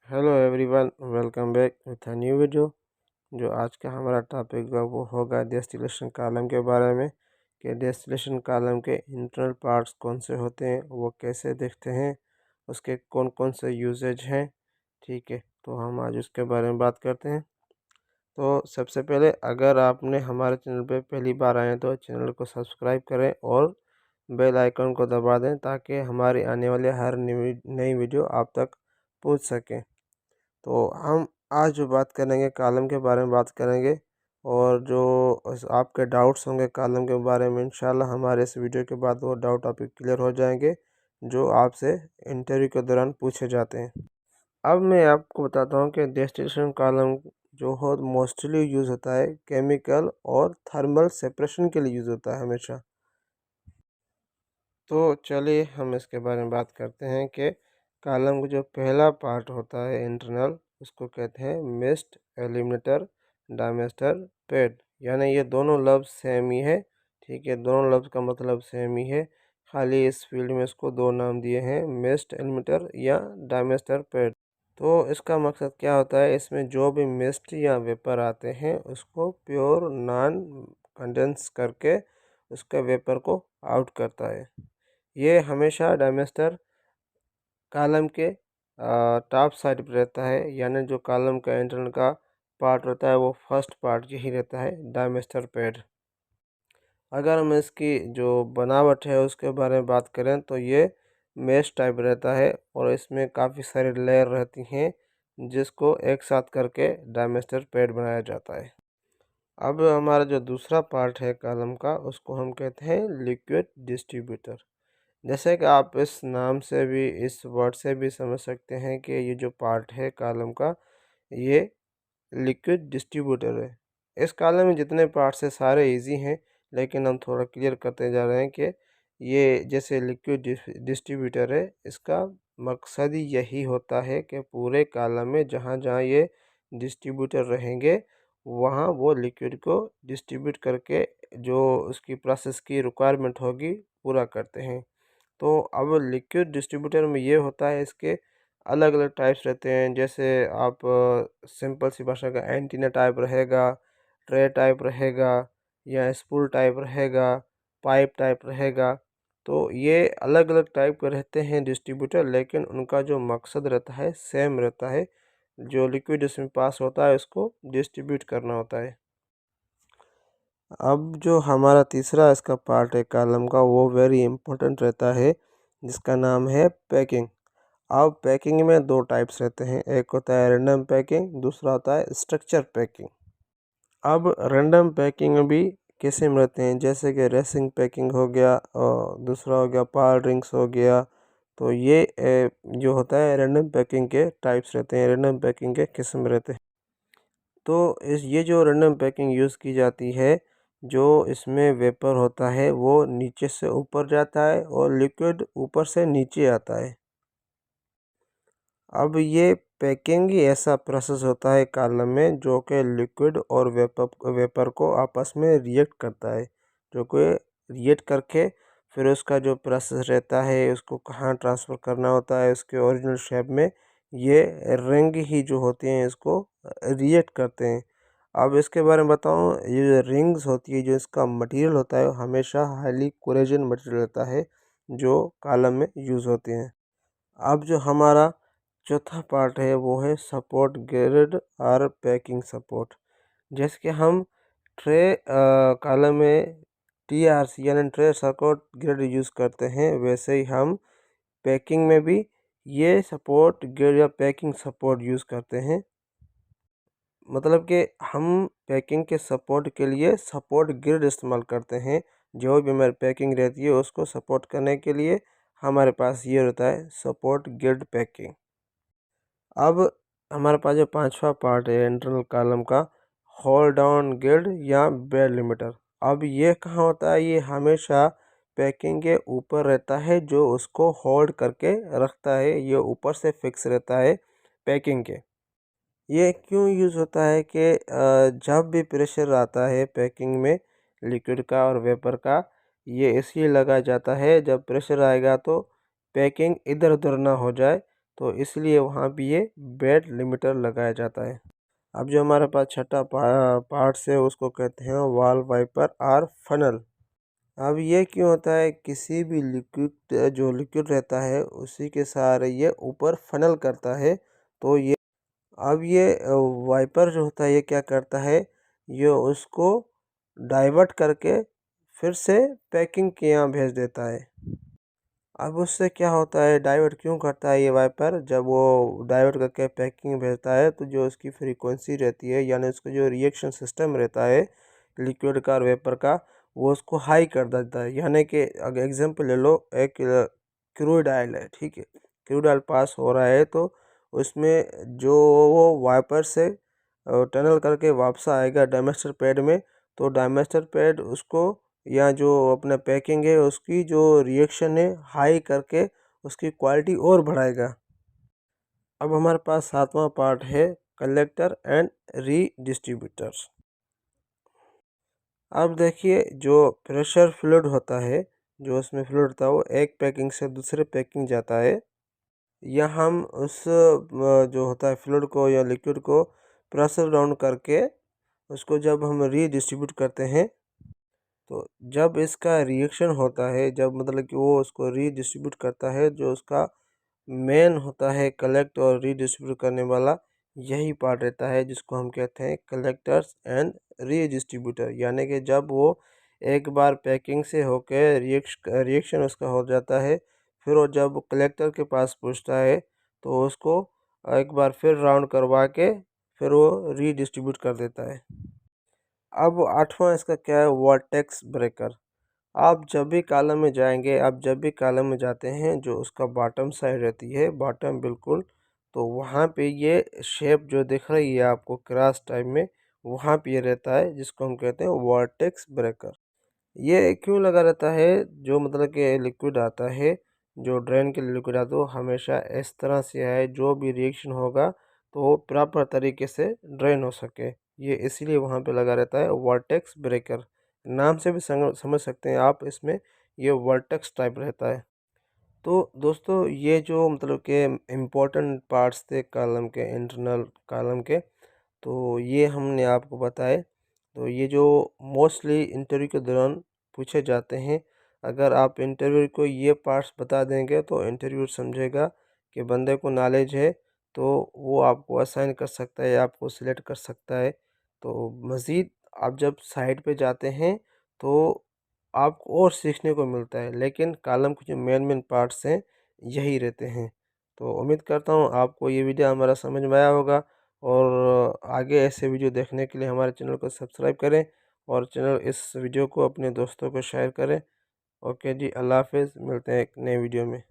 Hello everyone, welcome back with a new video. जो आज का हमारा टॉपिक है वो होगा डिस्टिलेशन कॉलम के बारे में कि डिस्टिलेशन कॉलम के इंटरनल पार्ट्स कौन से होते हैं, वो कैसे दिखते हैं, उसके कौन कौन से यूजेज हैं। ठीक है, तो हम आज उसके बारे में बात करते हैं। तो सबसे पहले अगर आपने हमारे चैनल पे पहली बार आए हैं तो चैनल को सब्सक्राइब करें और बेल आइकन को दबा दें ताकि हमारी आने वाली हर नई वीडियो आप तक पहुंच सके। तो हम आज जो बात करेंगे कॉलम के बारे में बात करेंगे, और जो आपके डाउट्स होंगे कॉलम के बारे में इंशाल्लाह हमारे इस वीडियो के बाद वो डाउट टॉपिक क्लियर हो जाएंगे जो आपसे इंटरव्यू के दौरान पूछे जाते हैं। अब मैं आपको बताता हूँ कि डेस्टिलेशन कॉलम जो हो मोस्टली यूज़ होता है केमिकल और थर्मल सेपरेशन के लिए यूज़ होता है हमेशा। तो चलिए हम इसके बारे में बात करते हैं कि कॉलम का जो पहला पार्ट होता है इंटरनल, उसको कहते हैं मिस्ट एलिमिनेटर डायमेस्टर पैड। यानी ये दोनों लफ्ज़ सेम ही है। ठीक है, दोनों लफ्ज़ का मतलब सेम ही है, खाली इस फील्ड में इसको दो नाम दिए हैं, मिस्ट एलिमिनेटर या डायमेस्टर पैड। तो इसका मकसद क्या होता है, इसमें जो भी मिस्ट या वेपर आते हैं उसको प्योर नॉन कंडेंस करके उसका वेपर को आउट करता है। ये हमेशा डायमेस्टर कॉलम के टॉप साइड पर रहता है, यानी जो कॉलम का इंटरनल का पार्ट रहता है वो फर्स्ट पार्ट यही रहता है, डायमेस्टर पैड। अगर हम इसकी जो बनावट है उसके बारे में बात करें तो ये मैश टाइप रहता है और इसमें काफ़ी सारी लेयर रहती हैं जिसको एक साथ करके डायमेस्टर पैड बनाया जाता है। अब हमारा जो दूसरा पार्ट है कॉलम का उसको हम कहते हैं लिक्विड डिस्ट्रीब्यूटर। जैसे कि आप इस नाम से भी, इस वर्ड से भी समझ सकते हैं कि ये जो पार्ट है कॉलम का, ये लिक्विड डिस्ट्रीब्यूटर है। इस कॉलम में जितने पार्ट्स हैं सारे इजी हैं, लेकिन हम थोड़ा क्लियर करते जा रहे हैं कि ये जैसे लिक्विड डिस्ट्रीब्यूटर है, इसका मकसद ही यही होता है कि पूरे कॉलम में जहाँ जहाँ ये डिस्ट्रीब्यूटर रहेंगे वहाँ वो लिक्विड को डिस्ट्रीब्यूट करके जो उसकी प्रोसेस की रिक्वायरमेंट होगी पूरा करते हैं। तो अब लिक्विड डिस्ट्रीब्यूटर में ये होता है, इसके अलग अलग टाइप्स रहते हैं। जैसे आप सिंपल सी भाषा का एंटीना टाइप रहेगा, ट्रे टाइप रहेगा, या स्पूल टाइप रहेगा, पाइप टाइप रहेगा। तो ये अलग अलग टाइप के रहते हैं डिस्ट्रीब्यूटर, लेकिन उनका जो मकसद रहता है सेम रहता है, जो लिक्विड इसमें पास होता है उसको डिस्ट्रीब्यूट करना होता है। अब जो हमारा तीसरा इसका पार्ट है कॉलम का, वो वेरी इंपॉर्टेंट रहता है, जिसका नाम है पैकिंग। अब पैकिंग में दो टाइप्स रहते हैं, एक होता है रैंडम पैकिंग, दूसरा होता है स्ट्रक्चर पैकिंग। अब रैंडम पैकिंग में भी किस्म रहते हैं, जैसे कि रेसिंग पैकिंग हो गया और दूसरा हो गया पार रिंग्स हो गया। तो ये जो होता है रैंडम पैकिंग के टाइप्स रहते हैं, रैंडम पैकिंग के किस्म रहते हैं। तो ये जो रैंडम पैकिंग यूज़ की जाती है, जो इसमें वेपर होता है वो नीचे से ऊपर जाता है और लिक्विड ऊपर से नीचे आता है। अब ये पैकिंग ही ऐसा प्रोसेस होता है कॉलम में जो कि लिक्विड और वेपर को आपस में रिएक्ट करता है, जो कि रिएक्ट करके फिर उसका जो प्रोसेस रहता है उसको कहाँ ट्रांसफ़र करना होता है उसके ओरिजिनल शेप में। ये रिंग ही जो होती हैं इसको रिएक्ट करते हैं। अब इसके बारे में बताऊँ, ये जो रिंग्स होती है, जो इसका मटेरियल होता है वो हमेशा हाईली कोरेजन मटेरियल रहता है जो कॉलम में यूज़ होते हैं। अब जो हमारा चौथा पार्ट है वो है सपोर्ट ग्रिड और पैकिंग सपोर्ट। जैसे कि हम ट्रे कॉलम में TRC यानी ट्रे सपोर्ट ग्रिड यूज़ करते हैं, वैसे ही हम पैकिंग में भी ये सपोर्ट ग्रिड या पैकिंग सपोर्ट यूज़ करते हैं। मतलब कि हम पैकिंग के सपोर्ट के लिए सपोर्ट ग्रिड इस्तेमाल करते हैं। जो भी हमारी पैकिंग रहती है उसको सपोर्ट करने के लिए हमारे पास ये रहता है सपोर्ट ग्रिड पैकिंग। अब हमारे पास जो पांचवा पार्ट है इंटरनल कॉलम का, होल्ड डाउन ग्रिड या बेड लिमिटर। अब ये कहाँ होता है, ये हमेशा पैकिंग के ऊपर रहता है, जो उसको होल्ड करके रखता है, ये ऊपर से फिक्स रहता है पैकिंग के। ये क्यों यूज़ होता है कि जब भी प्रेशर आता है पैकिंग में लिक्विड का और वेपर का, ये इसलिए लगाया जाता है, जब प्रेशर आएगा तो पैकिंग इधर उधर ना हो जाए, तो इसलिए वहाँ भी ये बेड लिमिटर लगाया जाता है। अब जो हमारे पास छठा पार्ट्स है उसको कहते हैं वॉल वाइपर और फनल। अब ये क्यों होता है, किसी भी लिक्विड जो लिक्विड रहता है उसी के सहारे ये ऊपर फनल करता है। तो ये अब ये वाइपर जो होता है ये क्या करता है, ये उसको डाइवर्ट करके फिर से पैकिंग के यहाँ भेज देता है। अब उससे क्या होता है, डाइवर्ट क्यों करता है ये वाइपर, जब वो डाइवर्ट करके पैकिंग भेजता है तो जो उसकी फ्रीक्वेंसी रहती है यानी उसका जो रिएक्शन सिस्टम रहता है लिक्विड का और वेपर का, वो उसको हाई कर देता है। यानी कि अगर एग्जांपल ले लो, एक क्रूड ऑयल है, ठीक है, क्रूड ऑयल पास हो रहा है तो उसमें जो वो वाइपर से टनल करके वापस आएगा डायमेस्टर पैड में, तो डायमेस्टर पैड उसको या जो अपना पैकिंग है उसकी जो रिएक्शन है हाई करके उसकी क्वालिटी और बढ़ाएगा। अब हमारे पास सातवां पार्ट है कलेक्टर एंड रीडिस्ट्रीब्यूटर्स। अब देखिए जो प्रेशर फ्लूइड होता है, जो उसमें फ्लूइड होता है वो एक पैकिंग से दूसरे पैकिंग जाता है, या हम उस जो होता है फ्लूइड को या लिक्विड को प्रेशर डाउन करके उसको जब हम रीडिस्ट्रीब्यूट करते हैं, तो जब इसका रिएक्शन होता है, जब मतलब कि वो उसको रीडिस्ट्रीब्यूट करता है, जो उसका मेन होता है कलेक्ट और रीडिस्ट्रीब्यूट करने वाला, यही पार्ट रहता है जिसको हम कहते हैं कलेक्टर्स एंड रीडिस्ट्रीब्यूटर। यानी कि जब वो एक बार पैकिंग से होकर रिएक्शन उसका हो जाता है, फिर वो जब कलेक्टर के पास पहुंचता है तो उसको एक बार फिर राउंड करवा के फिर वो रीडिस्ट्रीब्यूट कर देता है। अब आठवां इसका क्या है, वर्टेक्स ब्रेकर। आप जब भी कॉलम में जाएंगे, आप जब भी कॉलम में जाते हैं, जो उसका बॉटम साइड रहती है, बॉटम बिल्कुल, तो वहाँ पे ये शेप जो दिख रही है आपको क्रॉस टाइप में, वहाँ पे ये रहता है जिसको हम कहते हैं वर्टेक्स ब्रेकर। ये क्यों लगा रहता है, जो मतलब कि लिक्विड आता है, जो ड्रेन के लिए लिक्विड आता है वो हमेशा इस तरह से आए, जो भी रिएक्शन होगा तो वो प्रॉपर तरीके से ड्रेन हो सके, ये इसीलिए वहाँ पे लगा रहता है वर्टेक्स ब्रेकर। नाम से भी समझ सकते हैं आप, इसमें ये वर्टेक्स टाइप रहता है। तो दोस्तों ये जो मतलब के इम्पोर्टेंट पार्ट्स थे कॉलम के, इंटरनल कॉलम के, तो ये हमने आपको बताए। तो ये जो मोस्टली इंटरव्यू के दौरान पूछे जाते हैं, अगर आप इंटरव्यू को ये पार्ट्स बता देंगे तो इंटरव्यू समझेगा कि बंदे को नॉलेज है, तो वो आपको असाइन कर सकता है, आपको सिलेक्ट कर सकता है। तो मज़ीद आप जब साइट पे जाते हैं तो आपको और सीखने को मिलता है, लेकिन कॉलम के जो मेन मेन पार्ट्स हैं यही रहते हैं। तो उम्मीद करता हूँ आपको ये वीडियो हमारा समझ में आया होगा, और आगे ऐसे वीडियो देखने के लिए हमारे चैनल को सब्सक्राइब करें और इस वीडियो को अपने दोस्तों को शेयर करें। ओके जी, अल्लाह हाफिज़, मिलते हैं एक नए वीडियो में।